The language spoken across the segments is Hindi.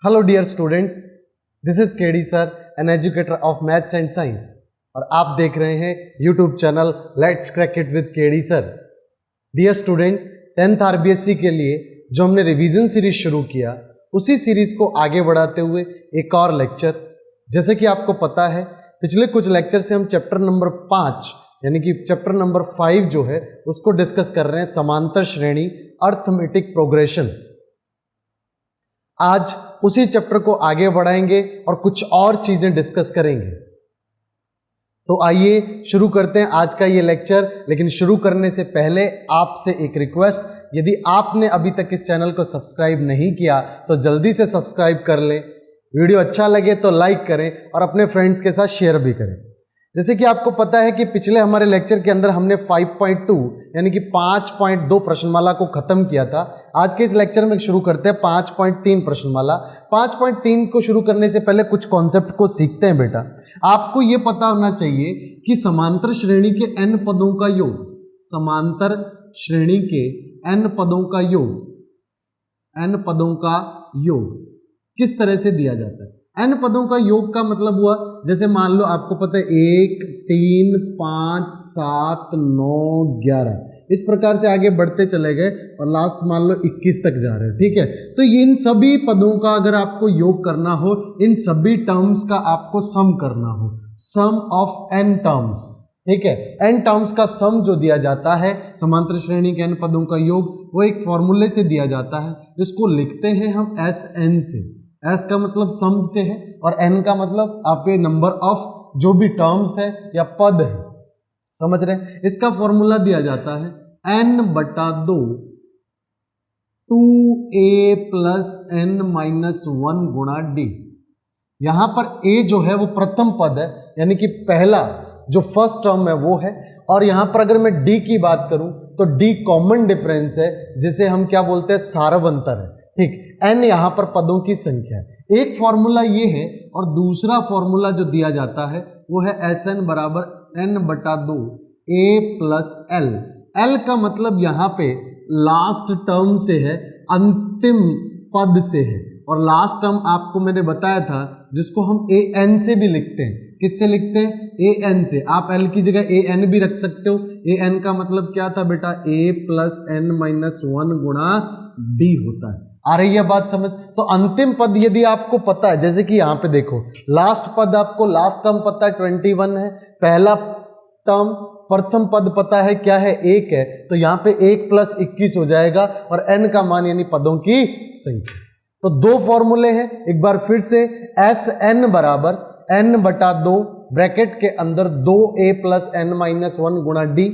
Hello dear students, this is KD sir, an educator of maths and science, और आप देख रहे हैं YouTube channel let's crack it with KD sir. Dear student, 10th RBSC के लिए जो हमने रिवीजन सीरीज शुरू किया, उसी सीरीज को आगे बढ़ाते हुए एक और लेक्चर, जैसे कि आपको पता है पिछले कुछ लेक्चर से हम चैप्टर नंबर 5 यानी कि चैप्टर नंबर 5 जो है उसको डिस्कस कर रहे हैं, समांतर श्रेणी अर्थमेटिक प्रोग्रेशन। आज उसी चैप्टर को आगे बढ़ाएंगे और कुछ और चीजें डिस्कस करेंगे। तो आइए शुरू करते हैं आज का ये लेक्चर। लेकिन शुरू करने से पहले आपसे एक रिक्वेस्ट, यदि आपने अभी तक इस चैनल को सब्सक्राइब नहीं किया तो जल्दी से सब्सक्राइब कर लें। वीडियो अच्छा लगे तो लाइक करें और अपने फ्रेंड्स के साथ शेयर भी करें। जैसे कि आपको पता है कि पिछले हमारे लेक्चर के अंदर हमने 5.2 यानी कि 5.2 प्रश्नमाला को खत्म किया था। आज के इस लेक्चर में शुरू करते हैं 5.3 प्रश्नमाला। 5.3 को शुरू करने से पहले कुछ कॉन्सेप्ट को सीखते हैं। बेटा, आपको यह पता होना चाहिए कि समांतर श्रेणी के n पदों का योग, समांतर श्रेणी के n पदों का योग, n पदों का योग किस तरह से दिया जाता है। n पदों का योग का मतलब हुआ, जैसे मान लो आपको पता है 1, 3, 5, 7, 9, 11 इस प्रकार से आगे बढ़ते चले गए और लास्ट मान लो 21 तक जा रहे हैं। ठीक है, तो इन सभी पदों का अगर आपको योग करना हो, इन सभी टर्म्स का आपको सम करना हो, सम ऑफ n टर्म्स। ठीक है, n टर्म्स का सम जो दिया जाता है समांतर श्रेणी के n पदों का योग, वो एक फॉर्मूले से दिया जाता है जिसको लिखते हैं हम Sn से। S का मतलब सम से है और n का मतलब आपके नंबर ऑफ जो भी टर्म्स है या पद है, समझ रहे हैं। इसका फॉर्मूला दिया जाता है n/2 2a plus n minus 1 गुणा d। यहां पर a जो है वो प्रथम पद है, यानी कि पहला जो फर्स्ट टर्म है वो है। और यहां पर अगर मैं d की बात करूं तो d कॉमन डिफरेंस है, जिसे हम क्या बोलते हैं, सारवंतर है। ठीक, n यहां पर पदों की संख्या है। एक फॉर्मूला ये है और दूसरा फॉर्मूला जो दिया जाता है वो है Sn बराबर n/2 a plus l। l का मतलब यहां पे लास्ट टर्म से है, अंतिम पद से है। और लास्ट टर्म आपको मैंने बताया था जिसको हम an से भी लिखते हैं। किससे लिखते हैं? an से। आप l की जगह an भी रख सकते हो। an का मतलब क्या था बेटा? a प्लस n माइनस 1 गुणा d होता है। आ रही है बात समझ? तो अंतिम पद यदि आपको पता है, जैसे कि यहां पे देखो लास्ट पद, आपको लास्ट टर्म पता है 21 है, पहला टर्म प्रथम पद पता है क्या है, 1 है, तो यहां पे 1 प्लस 21 हो जाएगा और n का मान यानी पदों की संख्या। तो दो फॉर्मूले हैं, एक बार फिर से Sn बराबर n/2 ब्रैकेट के अंदर 2a प्लस n माइनस 1 गुणा d।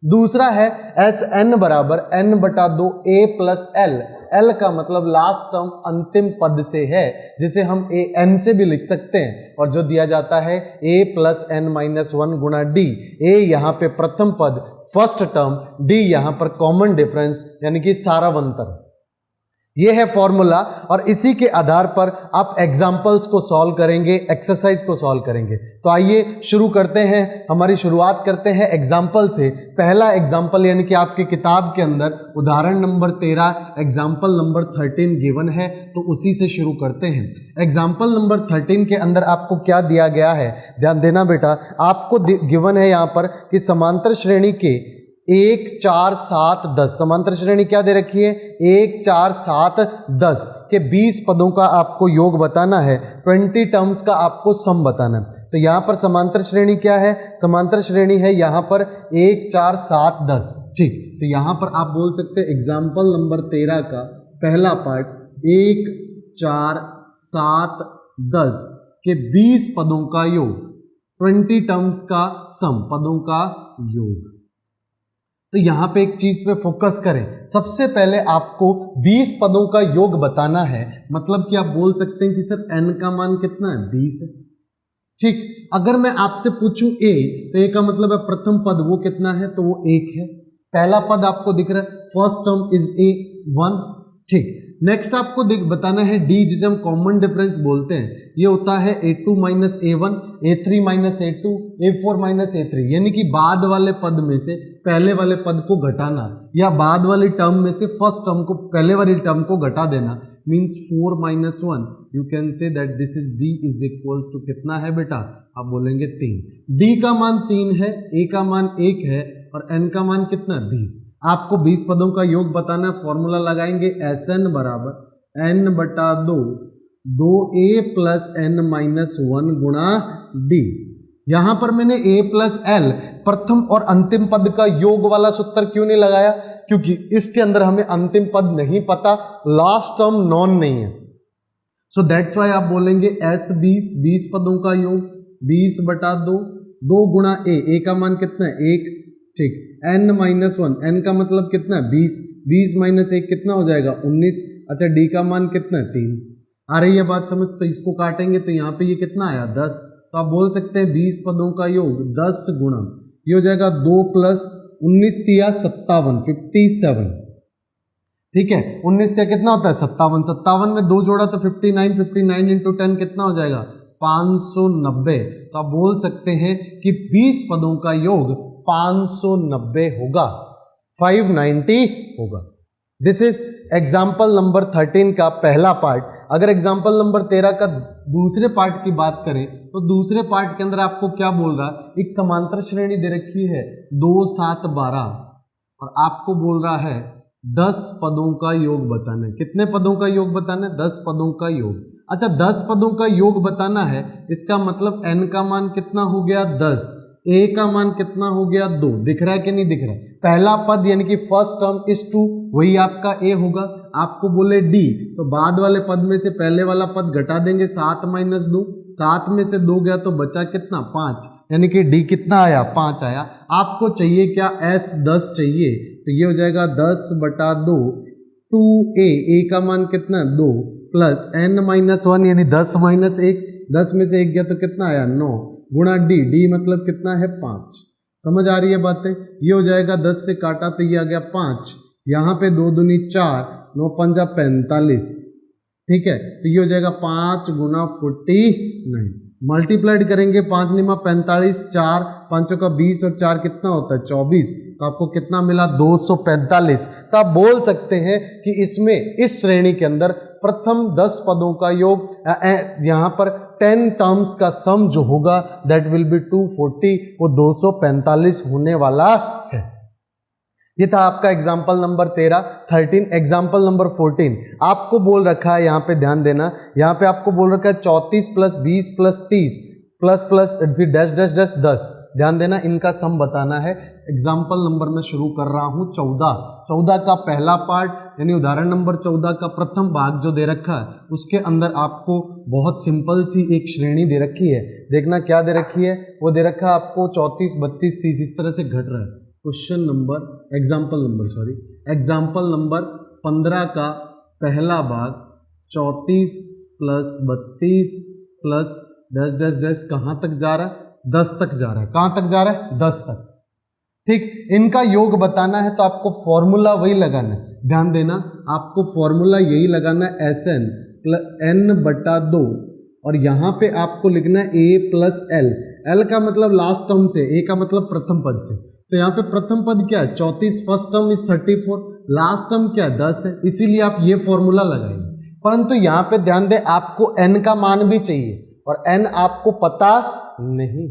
दूसरा है Sn बराबर n/2 a plus l। l का मतलब लास्ट टर्म अंतिम पद से है, जिसे हम an से भी लिख सकते हैं। और जो दिया जाता है a प्लस n माइनस 1 गुणा d। a यहाँ पे प्रथम पद फर्स्ट टर्म, d यहाँ पर कॉमन डिफरेंस यानी कि सारावंतर। ये है फॉर्मूला और इसी के आधार पर आप एग्जाम्पल्स को सॉल्व करेंगे, एक्सरसाइज को सॉल्व करेंगे। तो आइए शुरू करते हैं, हमारी शुरुआत करते हैं एग्जाम्पल से। पहला एग्जाम्पल यानी कि आपकी किताब के अंदर उदाहरण नंबर 13 एग्जाम्पल नंबर 13 गिवन है, तो उसी से शुरू करते हैं। एग्जाम्पल नंबर 13 के अंदर आपको क्या दिया गया है, ध्यान देना बेटा। आपको गिवन है यहाँ पर कि समांतर श्रेणी के 1, 4, 7, 10 समांतर श्रेणी क्या दे रखी है, 1, 4, 7, 10 के 20 पदों का आपको योग बताना है, 20 टर्म्स का आपको सम बताना है। तो यहाँ पर समांतर श्रेणी क्या है, समांतर श्रेणी है यहाँ पर 1, 4, 7, 10। ठीक, तो यहाँ पर आप बोल सकते हैं एग्जाम्पल नंबर 13 का पहला पार्ट 1, 4, 7, 10 के 20 पदों का योग, 20 टर्म्स का सम, पदों का योग। तो यहां पे एक चीज पे फोकस करें। सबसे पहले आपको 20 पदों का योग बताना है, मतलब कि आप बोल सकते हैं कि सर n का मान कितना है, 20 है। ठीक, अगर मैं आपसे पूछूं a, तो a का मतलब है प्रथम पद वो कितना है, तो वो 1 है। पहला पद आपको दिख रहा है, फर्स्ट टर्म इज a 1। ठीक, नेक्स्ट आपको बताना है d, जिसे हम कॉमन डिफरेंस बोलते हैं। ये होता है a2 minus a1, a3 minus a2, a4 minus a3, यानी कि बाद वाले पद में से पहले वाले पद को घटाना या बाद वाली टर्म में से फर्स्ट टर्म को, पहले वाली टर्म को घटा देना। Means 4 minus 1, you can say that this is d is equals to कितना है बेटा, आप बोलेंगे 3। d का मान 3 है, a का मान 1 है और n का मान कितना है 20। आपको 20 पदों का योग बताना है, फॉर्मूला लगाएंगे Sn बराबर n बटा 2a प्लस n माइनस 1 गुणा d। यहां पर मैंने a प्लस l प्रथम और अंतिम पद का योग वाला सूत्र क्यों नहीं लगाया, क्योंकि इसके अंदर हमें अंतिम पद नहीं पता, लास्ट टर्म नॉन नहीं है। सो दैट्स वाई आप बोलेंगे S20 20 पदों का योग 20 बटा 2 गुणा a का मान कितना है 1, ठीक, n माइनस 1, n का मतलब कितना है 20, 20 माइनस 1 कितना हो जाएगा 19। अच्छा d का मान कितना है 3। आ रही है बात समझ, तो इसको काटेंगे तो यहाँ पे ये कितना आया 10, तो आप बोल सकते हैं 20 पदों का योग 10 गुणा, ये हो जाएगा 2 प्लस 19 तिया 57 57, ठीक है, 19 तिया कितना होता है 57, 57 में 2 जोड़ा तो 59, 59 इंटू 10 कितना हो जाएगा 590। तो आप बोल सकते हैं कि 20 पदों का योग 590 होगा, 590 होगा। दिस इज एग्जाम्पल नंबर 13 का पहला पार्ट। अगर एग्जाम्पल नंबर 13 का दूसरे पार्ट की बात करें तो दूसरे पार्ट के अंदर आपको क्या बोल रहा है, एक समांतर श्रेणी दे रखी है 2 7 12 और आपको बोल रहा है 10 पदों का योग बताना है। कितने पदों का योग बताना है, 10 पदों का योग। अच्छा 10 पदों का योग बताना है, इसका मतलब n का मान कितना हो गया 10, a का मान कितना हो गया 2, दिख रहा है कि नहीं दिख रहा है। पहला पद यानी कि फर्स्ट टर्म इज 2, वही आपका a होगा। आपको बोले d, तो बाद वाले पद में से पहले वाला पद घटा देंगे, 7 माइनस 2, 7 में से 2 गया तो बचा कितना 5, यानी कि d कितना आया 5 आया। आपको चाहिए क्या S 10 चाहिए, तो ये हो जाएगा 10 बटा 2 2a का मान कितना 2 प्लस n माइनस 1 यानी 10 माइनस 1, 10 में से 1 गया तो कितना आया 9 गुणा d मतलब कितना है 5। समझ आ रही है बातें, ये हो जाएगा 10 से काटा तो ये आ गया 5, यहाँ पे 2 दूनी 4, 9 पंजा 45, ठीक है, तो ये हो जाएगा 5 गुना 49, मल्टीप्लाइड करेंगे 5 निमा 45, 4 पांचों का 20 और 4 कितना होता है 24, तो आपको कितना मिला 245। तो आप बोल सकते हैं कि इसमें इस श्रेणी के अंदर प्रथम 10 पदों का योग, यहाँ पर 10 टर्म्स का सम जो होगा दैट विल बी 240, वो 245 होने वाला है। ये था आपका एग्जाम्पल नंबर 13। एग्जाम्पल नंबर 14 आपको बोल रखा है, यहाँ पे ध्यान देना, यहाँ पे आपको बोल रखा है 34 प्लस 20 प्लस 30 प्लस प्लस फिर डैश डैश डैश 10। ध्यान देना, इनका सम बताना है। एग्जाम्पल नंबर में शुरू कर रहा हूँ 14 का पहला पार्ट यानी उदाहरण नंबर 14 का प्रथम भाग जो दे रखा है, उसके अंदर आपको बहुत सिंपल सी एक श्रेणी दे रखी है। देखना क्या दे रखी है, वो दे रखा है आपको 34 32 30 इस तरह से घट रहा है। क्वेश्चन नंबर एग्जाम्पल नंबर 15 का पहला भाग 34 plus 32 plus dash dash dash कहाँ तक जा रहा है 10 तक जा रहा है। कहाँ तक जा रहा है 10 तक, ठीक। इनका योग बताना है तो आपको फॉर्मूला वही लगाना है। ध्यान देना, आपको फॉर्मूला यही लगाना है Sn प्लस n बटा 2 और यहाँ पे आपको लिखना है a प्लस l का मतलब लास्ट टर्म से, a का मतलब प्रथम पद से। तो यहाँ पे प्रथम पद क्या है 34, first term is 34, last term क्या है 10 है, इसीलिए आप ये फॉर्मूला लगाएंगे। परंतु यहाँ पे ध्यान दें, आपको n का मान भी चाहिए और n आपको पता नहीं,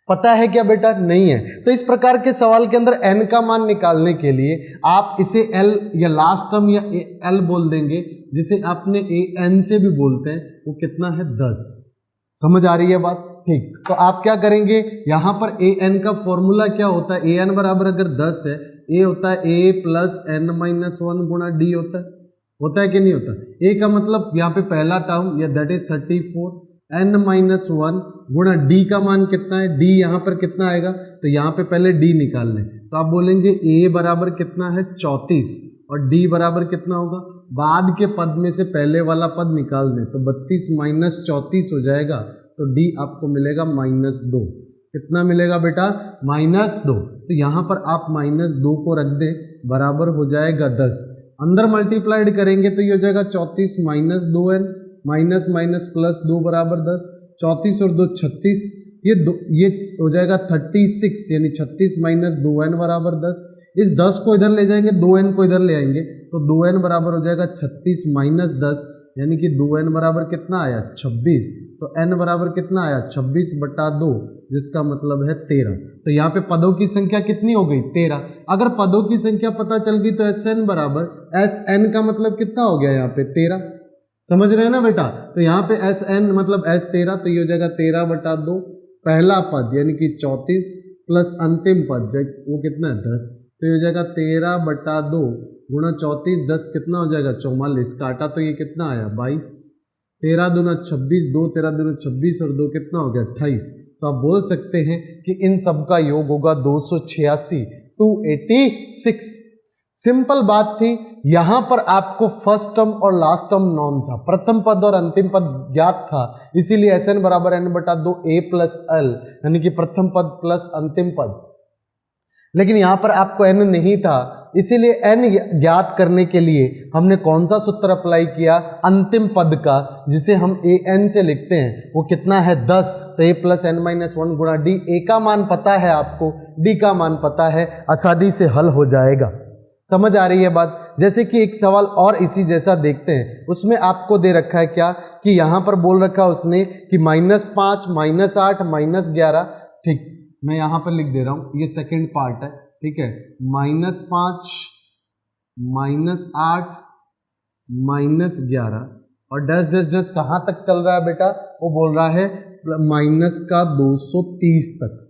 पता है क्या बेटा, नहीं है। तो इस प्रकार के सवाल के अंदर n का मान निकालने के लिए आप इसे l या लास्ट टर्म या l बोल देंगे, जिसे आपने an से भी बोलते हैं, वो कितना है 10। समझ आ रही है बात, ठीक। तो आप क्या करेंगे, यहां पर an का फॉर्मूला क्या होता है, an बराबर अगर 10 है, a होता है a प्लस n माइनस 1 गुणा d होता है कि नहीं होता। a का मतलब यहाँ पे पहला टर्म या दैट इज 34, n माइनस 1 गुणा d का मान कितना है, d यहाँ पर कितना आएगा, तो यहाँ पे पहले d निकाल लें। तो आप बोलेंगे a बराबर कितना है 34 और d बराबर कितना होगा, बाद के पद में से पहले वाला पद निकाल दें तो 32 माइनस 34 हो जाएगा, तो d आपको मिलेगा -2। कितना मिलेगा बेटा, -2। तो यहाँ पर आप -2 को रख दें, बराबर हो जाएगा 10। अंदर मल्टीप्लाइड करेंगे तो ये हो जाएगा 34 minus 2n minus minus plus 2 बराबर 10, 34 और 2 36, ये हो जाएगा 36 यानी 36 माइनस 2n बराबर 10। इस 10 को इधर ले जाएंगे, 2n को इधर ले आएंगे तो 2n बराबर हो जाएगा 36 माइनस 10, यानी कि 2n बराबर कितना आया 26। तो n बराबर कितना आया 26 बटा 2, जिसका मतलब है 13। तो यहाँ पे पदों की संख्या कितनी हो गई 13। अगर पदों की संख्या पता चल गई तो Sn बराबर Sn का मतलब कितना हो गया यहाँ पे 13। समझ रहे हैं ना बेटा। तो यहाँ पे Sn मतलब S13, तो ये हो जाएगा 13 बटा 2, पहला पद यानी कि 34 प्लस अंतिम पद वो कितना है 10, तो ये हो जाएगा 13 बटा 2 गुणा 34, 10 कितना हो जाएगा 44, काटा तो ये कितना आया 22, 13 दूना 26, 2 13 दूना 26 और 2 कितना हो गया 28। तो आप बोल सकते हैं कि इन सब का योग होगा 286, 286। सिंपल बात थी। यहां पर आपको फर्स्ट टर्म और लास्ट टर्म नॉन था, प्रथम पद और अंतिम पद ज्ञात था, इसीलिए Sn बराबर n बटा 2 a प्लस l, यानी कि प्रथम पद प्लस अंतिम पद। लेकिन यहां पर आपको n नहीं था, इसीलिए n ज्ञात करने के लिए हमने कौन सा सूत्र अप्लाई किया, अंतिम पद का, जिसे हम an से लिखते हैं, वो कितना है 10। तो a प्लस n माइनस 1 गुणा d, a का मान पता है आपको, d का मान पता है, आसानी से हल हो जाएगा। समझ आ रही है बात। जैसे कि एक सवाल और इसी जैसा देखते हैं, उसमें आपको दे रखा है क्या कि यहां पर बोल रखा है उसने कि -5 -8 -11, ठीक, मैं यहां पर लिख दे रहा हूं, ये सेकंड पार्ट है, ठीक है, -5 -8 -11 और डैश डैश डैश कहां तक चल रहा है बेटा, वो बोल रहा है -230 तक,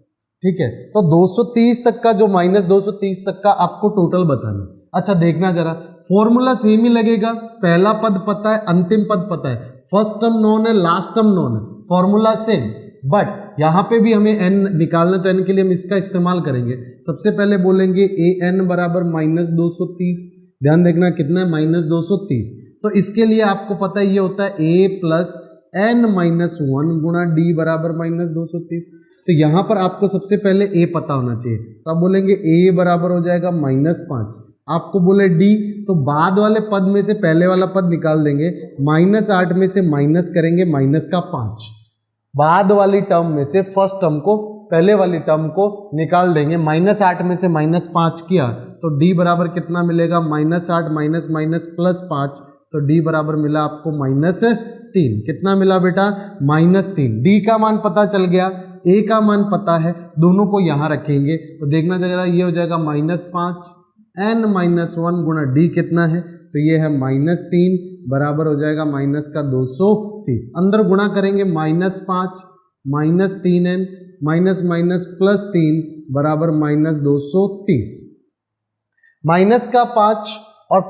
ठीक है। तो 230 तक का जो -230 तक का आपको टोटल बताना। अच्छा देखना जरा, फॉर्मूला सेम ही लगेगा, पहला पद पता है, अंतिम पद पता है, फर्स्ट टर्म नॉन है, लास्ट टर्म नॉन है, फॉर्मूला सेम, बट यहां पे भी हमें n निकालना, तो n के लिए हम इसका इस्तेमाल करेंगे। सबसे पहले बोलेंगे an बराबर -230, ध्यान देखना कितना है -230। तो इसके लिए आपको पता है ये होता है a प्लस n-1 गुणा d बराबर -230। तो यहां पर आपको सबसे पहले a पता होना चाहिए, तो आप बोलेंगे a बराबर हो जाएगा -5, आपको बोले d, तो बाद वाले पद में से पहले वाला पद निकाल देंगे, -8 में से माइनस करेंगे -5, बाद वाली टर्म में से फर्स्ट टर्म को, पहले वाली टर्म को निकाल देंगे, -8 में से -5 किया तो d बराबर कितना मिलेगा, -8 माइनस माइनस +5, तो d बराबर मिला आपको -3। कितना मिला बेटा -3। d का मान पता चल गया, a का मान पता है, दोनों को यहां रखेंगे तो देखना जरा, ये हो जाएगा -5 n-1 गुणा d कितना है, तो ये है -3 बराबर हो जाएगा -230। अंदर गुणा करेंगे -5 -3n माइनस माइनस +3 बराबर -230। माइनस का 5 और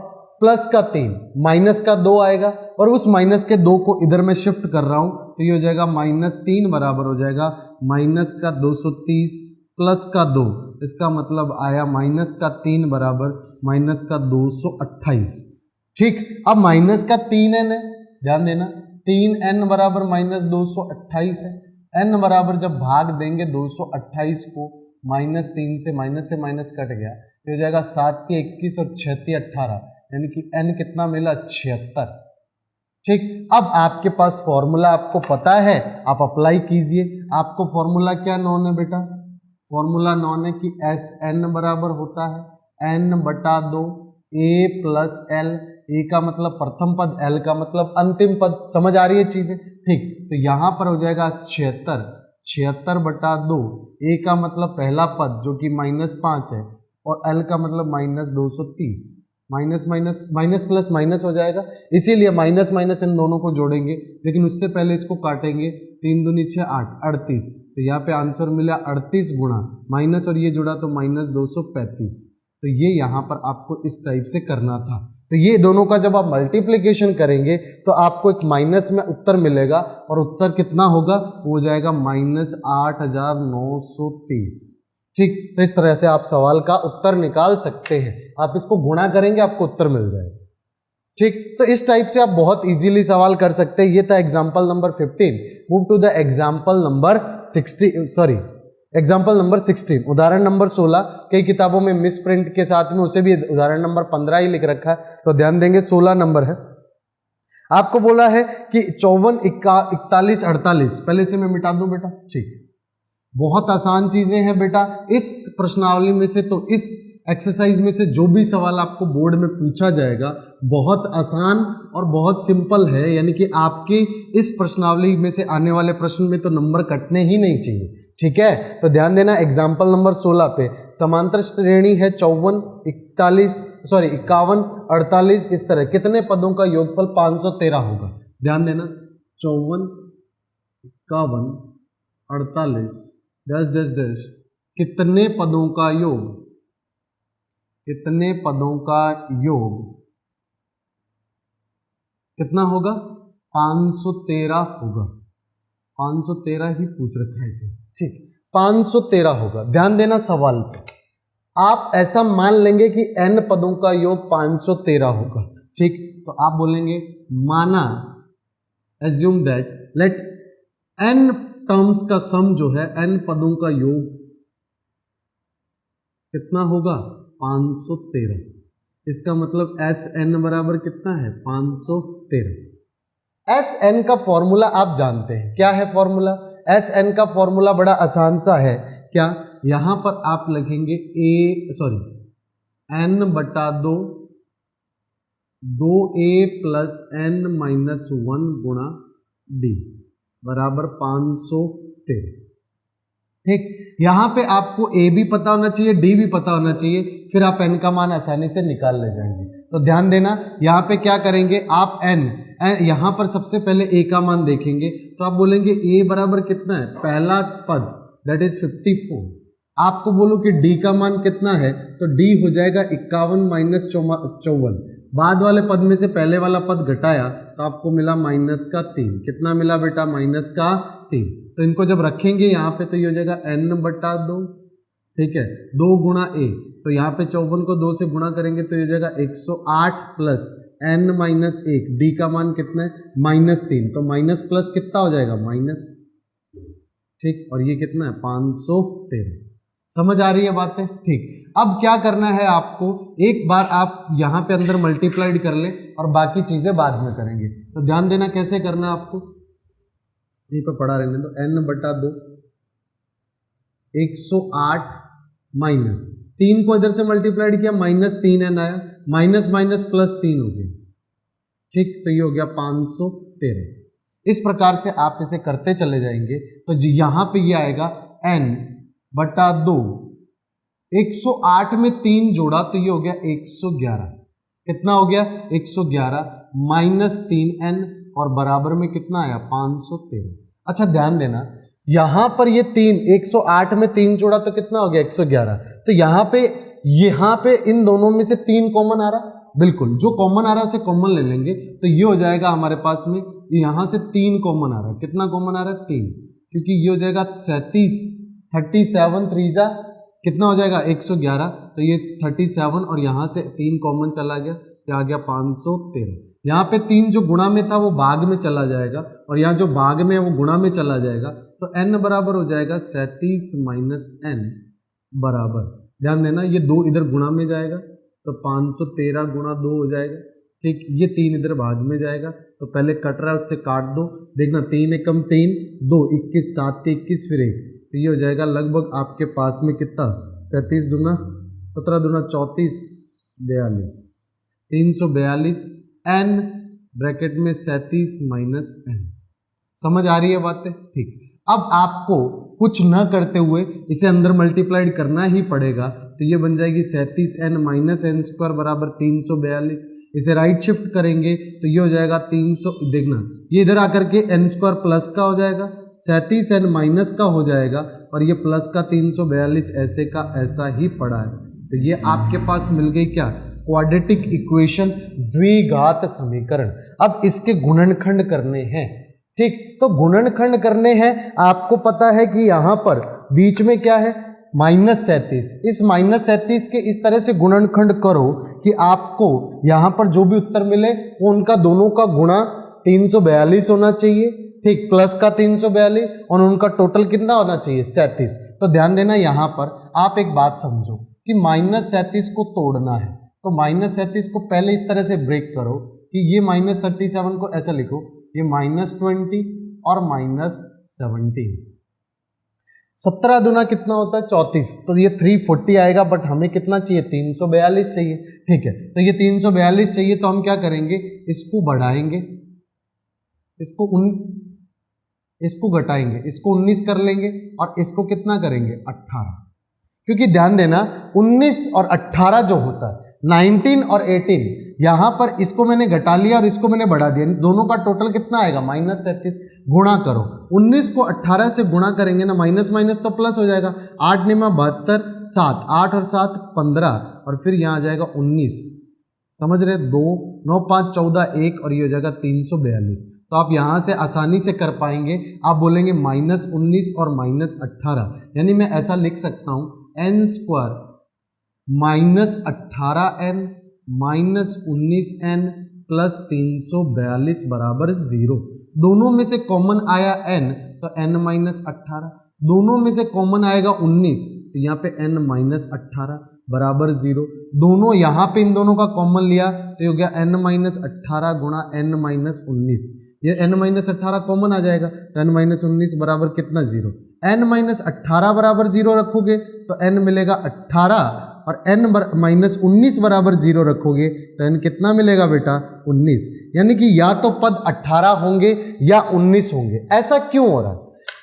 प्लस का 3, माइनस का 2 आएगा और उस माइनस के 2 को इधर मैं शिफ्ट कर रहा हूं, तो ये हो जाएगा -3 बराबर हो जाएगा -230 प्लस का 2, इसका मतलब आया -3 बराबर -228। ठीक, अब -3n है, ध्यान देना 3n बराबर -228 है। n बराबर जब भाग देंगे 228 को, -3 से माइनस कट गया, तो हो जाएगा 7 × 21 और 6 × 18, यानी कि n कितना मिला 76। ठीक, अब आपके पास फॉर्मूला आपको पता है, आप अप्लाई कीजिए। आपको फॉर्मूला क्या नॉन है बेटा, फॉर्मूला नॉन है कि Sn बराबर होता है n/2 a plus l, a का मतलब प्रथम पद, l का मतलब अंतिम पद। समझ आ रही है चीजें? ठीक, तो यहां पर हो जाएगा 76, 76/2, a का मतलब पहला पद जो कि -5 है और l का मतलब -230, minus minus minus plus minus हो जाएगा, इसीलिए माइनस माइनस इन दोनों को जोड़ेंगे, लेकिन उससे पहले इसको काटेंगे। 3 दूनी 6 8, 38, तो यहाँ पे आंसर मिला 38 गुणा माइनस और ये जुड़ा तो -235। तो ये यहाँ पर आपको इस टाइप से करना था। तो ये दोनों का जब आप मल्टीप्लिकेशन करेंगे तो आपको एक माइनस में उत्तर मिलेगा और उत्तर कितना होगा, हो जाएगा -8930। ठीक, तो इस तरह से आप सवाल का उत्तर निकाल सकते हैं। आप इसको गुणा करेंगे आपको उत्तर मिल जाएगा। ठीक, तो इस टाइप से आप बहुत इजीली सवाल कर सकते हैं। ये था example number 15। Move to the example number 16, उदाहरण नंबर 16। कई किताबों में मिस प्रिंट के साथ में उसे भी उदाहरण नंबर 15 ही लिख रखा है, तो ध्यान देंगे 16 नंबर है। आपको बोला है कि 54 41 48, पहले से मैं मिटा दूं बेटा। ठीक, बहुत आसान चीजें हैं बेटा इस प्रश्नावली में से, तो इस एक्सरसाइज में से जो भी सवाल आपको बोर्ड में पूछा जाएगा बहुत आसान और बहुत सिंपल है, यानी कि आपके इस प्रश्नावली में से आने वाले प्रश्न में तो नंबर कटने ही नहीं चाहिए। ठीक है, तो ध्यान देना एग्जाम्पल नंबर 16 पे समांतर श्रेणी है 51, 48 इस तरह कितने पदों का योगफल 513 होगा। ध्यान देना 54, 51, 48 डैश डैश डैश कितने पदों का योग, कितने पदों का योग कितना होगा 513 होगा। 513 ही पूछ रखा है, ठीक 513 होगा। ध्यान देना सवाल पे आप ऐसा मान लेंगे कि n पदों का योग 513 होगा। ठीक, तो आप बोलेंगे माना assume that let n terms का सम जो है n पदों का योग कितना होगा 513। इसका मतलब Sn बराबर कितना है 513। Sn का फॉर्मूला आप जानते हैं, क्या है फॉर्मूला? Sn का फॉर्मूला बड़ा आसान सा है। क्या? यहां पर आप लिखेंगे n बटा 2a प्लस n माइनस 1 गुणा d बराबर 513। ठीक, यहां पे आपको a भी पता होना चाहिए, d भी पता होना चाहिए, फिर आप n का मान आसानी से निकाल ले जाएंगे। तो ध्यान देना यहां पे क्या करेंगे आप यहां पर सबसे पहले a का मान देखेंगे, तो आप बोलेंगे a बराबर कितना है, पहला पद दैट इज 54। आपको बोलो कि d का मान कितना है, तो d हो जाएगा 51 माइनस 54। बाद वाले पद में से पहले वाला पद घटाया तो आपको मिला -3। कितना मिला बेटा? -3। तो इनको जब रखेंगे यहाँ पे तो ये हो जाएगा n बटा 2। ठीक है, 2 गुणा a, तो यहाँ पे 54 को 2 से गुणा करेंगे तो ये हो जाएगा 108 प्लस n माइनस 1। d का मान कितना है -3, तो माइनस प्लस कितना हो जाएगा माइनस। ठीक, और ये कितना है 513। समझ आ रही है बातें? ठीक, अब क्या करना है आपको, एक बार आप यहाँ पे अंदर मल्टीप्लाइड कर ले और बाकी चीजें बाद में करेंगे। तो ध्यान देना कैसे करना है आपको, यहीं पर पढ़ा रहने दो। n बटा 2 108 माइनस 3 को इधर से मल्टीप्लाइड किया -3n आया, माइनस माइनस प्लस 3 हो गया। ठीक, तो ये हो गया 513। इस प्रकार से आप इसे करते चले जाएंगे तो यहां पे ये आएगा n बटा 2, 108 में 3 जोड़ा तो ये हो गया 111। कितना हो गया 111 माइनस 3n और बराबर में कितना आया 513। अच्छा ध्यान देना यहां पर ये 108 में 3 जोड़ा तो कितना हो गया 111। तो यहां पे इन दोनों में से 3 कॉमन आ रहा, बिल्कुल जो कॉमन आ रहा है उसे कॉमन ले लेंगे, तो ये हो जाएगा हमारे पास में यहां से 3 कॉमन आ रहा है। कितना कॉमन आ रहा है 3, क्योंकि ये हो जाएगा 37, 37 3 कितना हो जाएगा 111, तो ये 37 और यहां से 3 कॉमन चला गया, क्या आ गया 513। यहाँ पे 3 जो गुणा में था वो भाग में चला जाएगा और यहाँ जो भाग में है वो गुणा में चला जाएगा, तो n बराबर हो जाएगा 37 माइनस n बराबर, ध्यान देना ये 2 इधर गुणा में जाएगा तो 513 गुणा 2 हो जाएगा। ठीक, ये 3 इधर भाग में जाएगा तो पहले कट रहा है उससे काट दो, देखना 3 एकम 3, 2 21, 7 21 फिर 1, तो ये हो जाएगा लगभग आपके पास में कितना 37 दूना 17 दूना 34 42, 342 n ब्रैकेट में 37 माइनस n। समझ आ रही है बातें? ठीक, अब आपको कुछ न करते हुए इसे अंदर मल्टीप्लाइड करना ही पड़ेगा, तो ये बन जाएगी 37n माइनस n स्क्वायर बराबर 342। इसे राइट शिफ्ट करेंगे तो ये हो जाएगा 300, देखना ये इधर आकर के n स्क्वायर प्लस का हो जाएगा, 37n माइनस का हो जाएगा और ये प्लस का 342 ऐसे का ऐसा ही पड़ा है। तो ये आपके पास मिल गई क्या क्वाड्रेटिक इक्वेशन, द्विघात समीकरण। अब इसके गुणनखंड करने हैं। ठीक, तो गुणनखंड करने हैं, आपको पता है कि यहां पर बीच में क्या है -37, इस -37 के इस तरह से गुणनखंड करो कि आपको यहां पर जो भी उत्तर मिले वो उनका दोनों का गुणा 342 होना चाहिए। ठीक, प्लस का 342 और उनका टोटल कितना होना चाहिए 37। तो ध्यान देना यहां पर आप एक बात समझो कि -37 को तोड़ना है, तो -37 को पहले इस तरह से ब्रेक करो कि ये -37 को ऐसा लिखो, ये -20 और -17। 17 दूना कितना होता है 34, तो ये 340 आएगा, बट हमें कितना चाहिए 342 चाहिए। ठीक है, तो ये 342 चाहिए, तो हम क्या करेंगे, इसको बढ़ाएंगे, इसको घटाएंगे, इसको 19 कर लेंगे और इसको कितना करेंगे 18, क्योंकि ध्यान देना 19 और 18 जो होता है 19 और 18, यहां पर इसको मैंने घटा लिया और इसको मैंने बढ़ा दिया, दोनों का टोटल कितना आएगा -37। गुणा करो, 19 को 18 से गुणा करेंगे ना, माइनस माइनस तो प्लस हो जाएगा, 8 निमा 72, 7 8 और 7 15, और फिर यहां आ जाएगा 19, समझ रहे, 2 9 5 14 1, और ये हो जाएगा 342। तो आप यहां से आसानी से कर पाएंगे, आप बोलेंगे -19 और -18, यानी मैं ऐसा लिख सकता हूं n² -18n -19n प्लस 342 बराबर 0। दोनों में से कॉमन आया n, तो n-18, दोनों में से कॉमन आएगा 19, तो यहाँ पे n-18 बराबर 0। दोनों यहाँ पे इन दोनों का कॉमन लिया तो ये हो गया n-18 गुणा n-19, ये n-18 कॉमन आ जाएगा, तो n-19 बराबर कितना 0। n-18 बराबर 0 रखोगे तो n मिलेगा 18, और n-19 बराबर 0 रखोगे तो n कितना मिलेगा बेटा 19, यानी कि या तो पद 18 होंगे या 19 होंगे। ऐसा क्यों हो रहा है,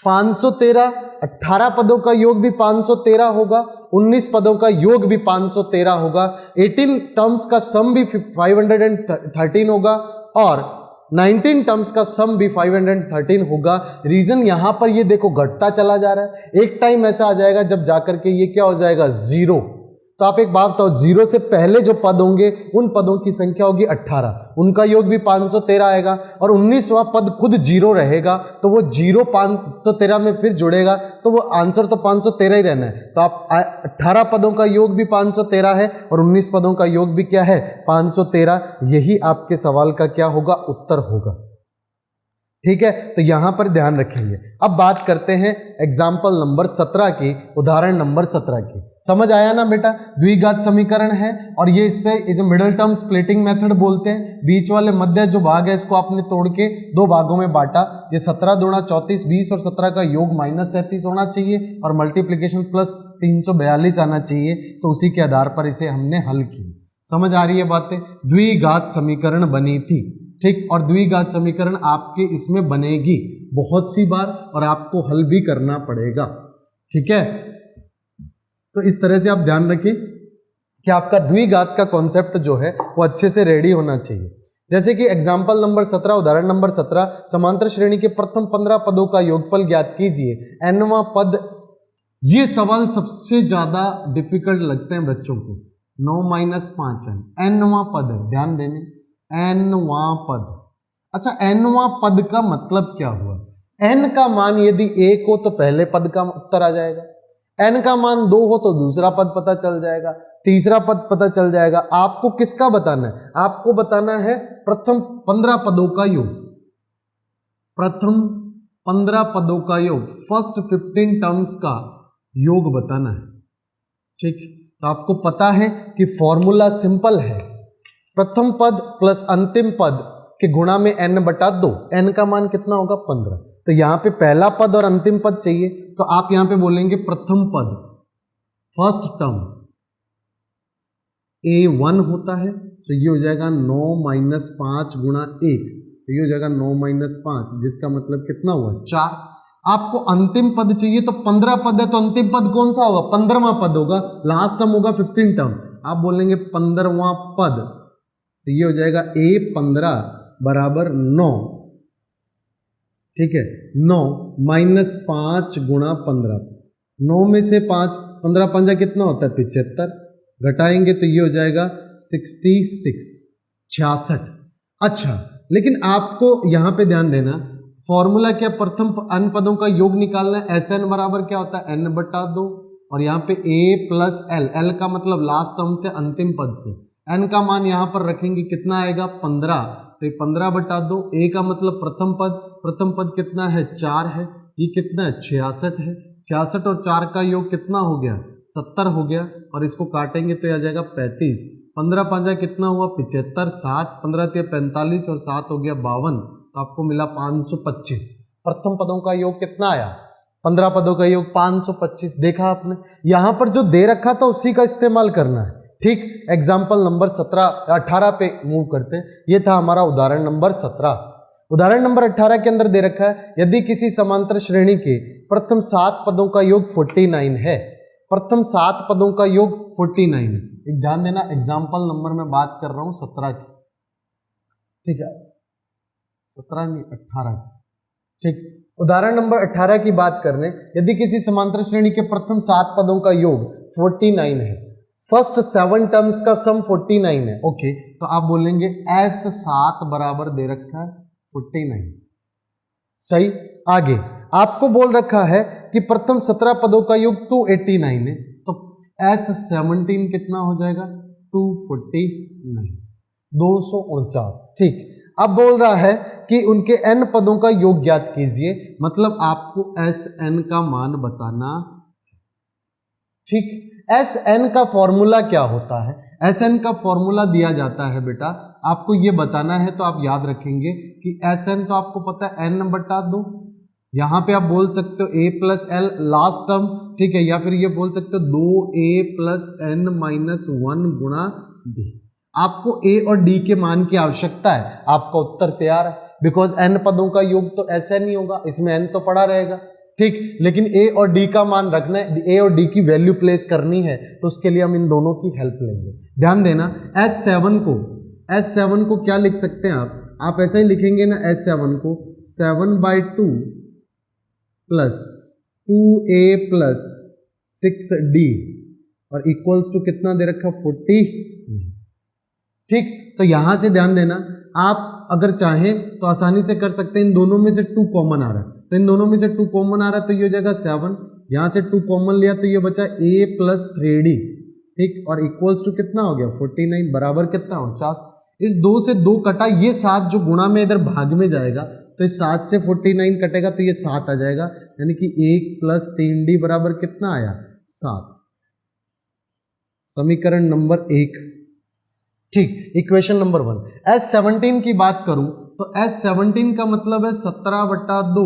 513, 18 पदों का योग भी 513 होगा, 19 पदों का योग भी 513 होगा, 18 टर्म्स का सम भी 513 होगा, और 19 टर्म्स का सम भी 513 होगा। रीजन यहां पर ये देखो घटता चला जा रहा है, एक टाइम ऐसा आ जाएगा जब जाकर के ये क्या हो जाएगा 0। तो आप एक बात बताओ, 0 से पहले जो पद होंगे उन पदों की संख्या होगी 18, उनका योग भी 513 आएगा, और 19वां पद खुद 0 रहेगा, तो वो 0 513 में फिर जुड़ेगा, तो वो आंसर तो 513 ही रहना है। तो आप 18 पदों का योग भी 513 है और 19 पदों का योग भी क्या है 513, यही आपके सवाल का क्या होगा उत्तर होगा। ठीक है, तो यहां पर ध्यान रखेंगे। अब बात करते हैं एग्जाम्पल नंबर 17 की, उदाहरण नंबर 17 की। समझ आया ना बेटा, द्विघात समीकरण है और ये इसे मिडिल टर्म स्प्लिटिंग मेथड बोलते हैं। बीच वाले मध्य जो भाग है इसको आपने तोड़ के दो भागों में बांटा, ये 17 दूना 34, 20 और 17 का योग -37 होना चाहिए और मल्टीप्लीकेशन प्लस 342 आना चाहिए, तो उसी के आधार पर इसे हमने हल किया। समझ आ रही है बातें, द्विघात समीकरण बनी थी। ठीक, और द्विघात समीकरण आपके इसमें बनेगी बहुत सी बार और आपको हल भी करना पड़ेगा। ठीक है, तो इस तरह से आप ध्यान रखें कि आपका द्विघात का कॉन्सेप्ट जो है वो अच्छे से रेडी होना चाहिए। जैसे कि एग्जाम्पल नंबर 17, उदाहरण नंबर 17, समांतर श्रेणी के प्रथम 15 पदों का योगफल ज्ञात कीजिए, nवां पद। ये सवाल सबसे ज्यादा डिफिकल्ट लगते हैं बच्चों को। 9 - 5 nवां पद है, ध्यान देने, nवां पद। अच्छा, nवां पद का मतलब क्या हुआ, n का मान यदि 1 हो तो पहले पद का उत्तर आ जाएगा, n का मान 2 हो तो दूसरा पद पता चल जाएगा, तीसरा पद पता चल जाएगा। आपको किसका बताना है, आपको बताना है प्रथम 15 पदों का योग, प्रथम 15 पदों का योग, फर्स्ट 15 टर्म्स का योग बताना है। ठीक, तो आपको पता है कि फॉर्मूला सिंपल है, प्रथम पद प्लस अंतिम पद के गुणा में n/2, n का मान कितना होगा 15। तो यहां पे पहला पद और अंतिम पद चाहिए, तो आप यहां पे बोलेंगे प्रथम पद, फर्स्ट टर्म a1 होता है, तो ये हो जाएगा 9 - 5 गुणा 1, तो ये हो जाएगा 9 - 5, जिसका मतलब कितना हुआ 4। आपको अंतिम पद चाहिए, तो 15 पद है तो अंतिम पद कौन सा होगा 15वां पद होगा, लास्ट टर्म होगा 15 टर्म, आप बोलेंगे 15वां पद, तो ये हो जाएगा a15 बराबर 9। ठीक है, 9 - 5 गुणा 15, 9 में से 5 15 पंजा कितना होता है 75, घटाएंगे तो ये हो जाएगा 66। अच्छा, लेकिन आपको यहां पे ध्यान देना, फॉर्मूला क्या, प्रथम n पदों का योग निकालना है, Sn बराबर क्या होता है n/2, और यहाँ पे a प्लस l, l का मतलब लास्ट टर्म से अंतिम पद से, n का मान यहाँ पर रखेंगे कितना आएगा 15, तो 15/2, a का मतलब प्रथम पद, प्रथम पद कितना है 4 है, ये कितना है 66 है, 66 और 4 का योग कितना हो गया 70 हो गया, और इसको काटेंगे तो आ जाएगा 35, 15 पंजा कितना हुआ 75, 7 15 × 45 और 7 हो गया 52, तो आपको मिला 525। प्रथम पदों का योग कितना आया 15 पदों का योग 525। देखा आपने, यहां पर जो दे रखा था उसी का इस्तेमाल करना है। ठीक, एग्जाम्पल नंबर 18 पे मूव करते हैं। ये था हमारा उदाहरण नंबर 17। उदाहरण नंबर 18 के अंदर दे रखा है, यदि किसी समांतर श्रेणी के प्रथम 7 पदों का योग 49 है, प्रथम 7 पदों का योग 49 है। एक ध्यान देना, एग्जाम्पल नंबर में बात कर रहा हूं 17 की, ठीक है, 17 नहीं 18 की। ठीक, उदाहरण नंबर 18 की बात करने, यदि किसी समांतर श्रेणी के प्रथम 7 पदों का योग 49 है, फर्स्ट 7 टर्म्स का सम 49 है। ओके, तो आप बोलेंगे S7 बराबर दे रखा है 49। सही। आगे आपको बोल रखा है कि प्रथम 17 पदों का योग 289 है, तो S17 कितना हो जाएगा 249, 249। ठीक, अब बोल रहा है कि उनके n पदों का योग ज्ञात कीजिए, मतलब आपको Sn का मान बताना। ठीक, Sn का फॉर्मूला क्या होता है? Sn का फॉर्मूला दिया जाता है बेटा, आपको ये बताना है तो आप याद रखेंगे कि Sn तो आपको पता है n बटा 2, यहां पे आप बोल सकते हो a plus L last term, ठीक है, या फिर ये बोल सकते हो 2a प्लस n माइनस 1 गुणा d। आपको a और d के मान की आवश्यकता है, आपका उत्तर तैयार है, बिकॉज n पदों का योग तो Sn ही होगा, इसमें n तो पड़ा रहेगा। ठीक, लेकिन a और d का मान रखना है, a और d की वैल्यू प्लेस करनी है, तो उसके लिए हम इन दोनों की हेल्प लेंगे। ध्यान देना, S7 को क्या लिख सकते हैं आप ऐसा ही लिखेंगे ना, S7 को 7/2 प्लस 2a प्लस 6d और इक्वल्स टू कितना दे रखा 40। ठीक, तो यहां से ध्यान देना, आप अगर चाहें तो आसानी से कर सकते हैं, इन दोनों में से 2 कॉमन आ रहा है, तो इन दोनों में से 2 कॉमन आ रहा है, तो ये हो जाएगा 7, यहां से 2 कॉमन लिया तो ये बचा a प्लस 3d। ठीक, और इक्वल्स टू कितना हो गया 49, बराबर कितना 49। इस 2 से 2 कटा, ये 7 जो गुणा में इधर भाग में जाएगा, तो इस 7 से 49 कटेगा तो ये 7 आ जाएगा, यानी कि 1 प्लस 3d बराबर कितना आया 7। समीकरण नंबर 1। ठीक, इक्वेशन नंबर 1। S17 की बात करूं तो S17 का मतलब है 17/2,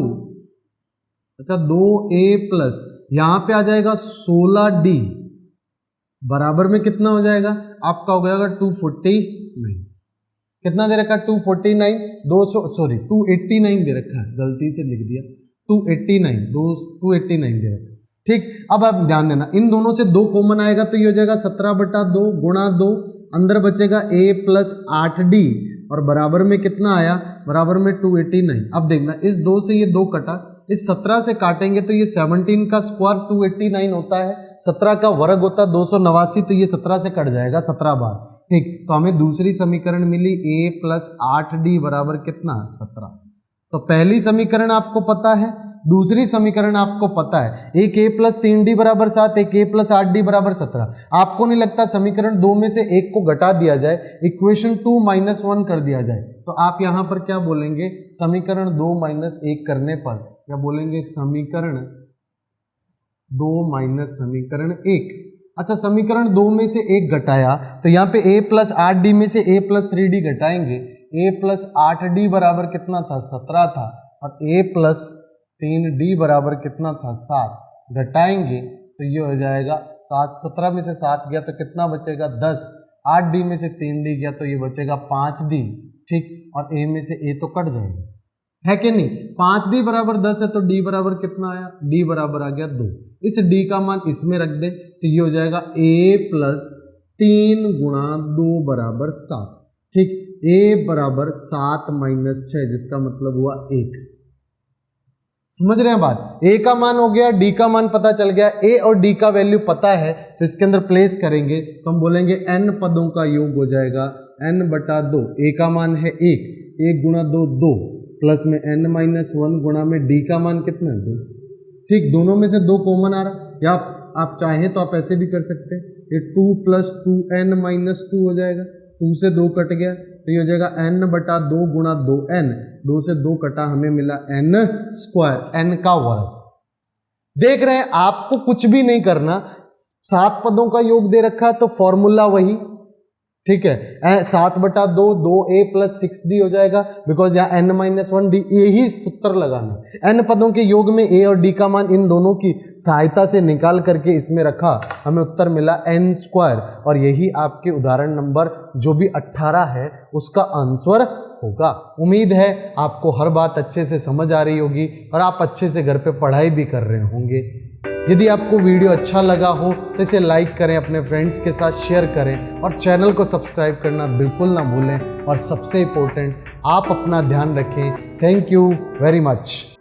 अच्छा 2a प्लस यहां पे आ जाएगा 16d बराबर में कितना हो जाएगा आपका हो जाएगा 249। कितना दे रखा 249, 289 दे रखा है, गलती से लिख दिया 289 दे रखा है। ठीक, अब आप ध्यान देना, इन दोनों से 2 कॉमन आएगा तो ये हो जाएगा 17/2 गुणा 2, अंदर बचेगा a प्लस 8d और बराबर में कितना आया, बराबर में 289। अब देखना, इस 2 से ये 2 कटा, इस 17 से काटेंगे तो ये 17 का स्क्वायर 289 होता है, 17 का वर्ग होता है 289, तो ये 17 से कट जाएगा 17 बार। ठीक, तो हमें दूसरी समीकरण मिली a प्लस 8d बराबर कितना 17। तो पहली समीकरण आपको पता है, दूसरी समीकरण आपको पता है, एक a प्लस 3d बराबर 7, एक a प्लस 8d बराबर 17। आपको नहीं लगता समीकरण 2 में से एक को घटा दिया जाए, इक्वेशन 2 माइनस 1 कर दिया जाए, तो आप यहां पर क्या बोलेंगे, समीकरण 2 माइनस 1 करने पर क्या बोलेंगे, समीकरण 2 माइनस समीकरण 1। अच्छा, समीकरण 2 में से 1 घटाया तो यहाँ पे a प्लस 8d में से a प्लस 3d घटाएंगे, a प्लस 8d बराबर कितना था 17 था, और a प्लस 3d बराबर कितना था 7, घटाएंगे तो ये हो जाएगा 7, 17 में से 7 गया तो कितना बचेगा 10, 8d में से 3d गया तो ये बचेगा 5d। ठीक, और a में से a तो कट जाएगा, है कि नहीं, 5d बराबर 10 है तो d बराबर कितना आया, d बराबर आ गया 2। इस d का मान इसमें रख दे तो ये हो जाएगा a प्लस 3 गुणा 2 बराबर 7। ठीक, a बराबर 7 माइनस 6, जिसका मतलब हुआ 1। समझ रहे हैं बात, a का मान हो गया, d का मान पता चल गया, a और d का वैल्यू पता है, तो इसके अंदर प्लेस करेंगे तो हम बोलेंगे n पदों का योग हो जाएगा n/2। a का मान है 1, 1 गुणा 2 2, प्लस में n माइनस 1 गुणा में d का मान कितना है 2। ठीक, दोनों में से 2 कॉमन आ रहा, या आप चाहें तो आप ऐसे भी कर सकते हैं, ये 2 प्लस 2n माइनस 2 हो जाएगा, 2 से 2 कट गया तो ये हो जाएगा n/2 गुणा 2n, 2 से 2 कटा, हमें मिला n स्क्वायर, n का वर्ग। देख रहे हैं, आपको कुछ भी नहीं करना, 7 पदों का योग दे रखा है तो फॉर्मूला वही। ठीक है। 7/2 2a + 6d हो जाएगा, बिकॉज यहाँ n-1d, यही सूत्र लगाना। n पदों के योग में a और d का मान इन दोनों की सहायता से निकाल करके इसमें रखा, हमें उत्तर मिला n², और यही आपके उदाहरण नंबर जो भी 18 है उसका आंसर होगा। उम्मीद है आपको हर बात अच्छे से समझ आ रही होगी और आप अच्छे से घर पे पढ़ाई भी कर रहे होंगे। यदि आपको वीडियो अच्छा लगा हो तो इसे लाइक करें, अपने फ्रेंड्स के साथ शेयर करें और चैनल को सब्सक्राइब करना बिल्कुल ना भूलें। और सबसे इम्पोर्टेंट, आप अपना ध्यान रखें। Thank you very much.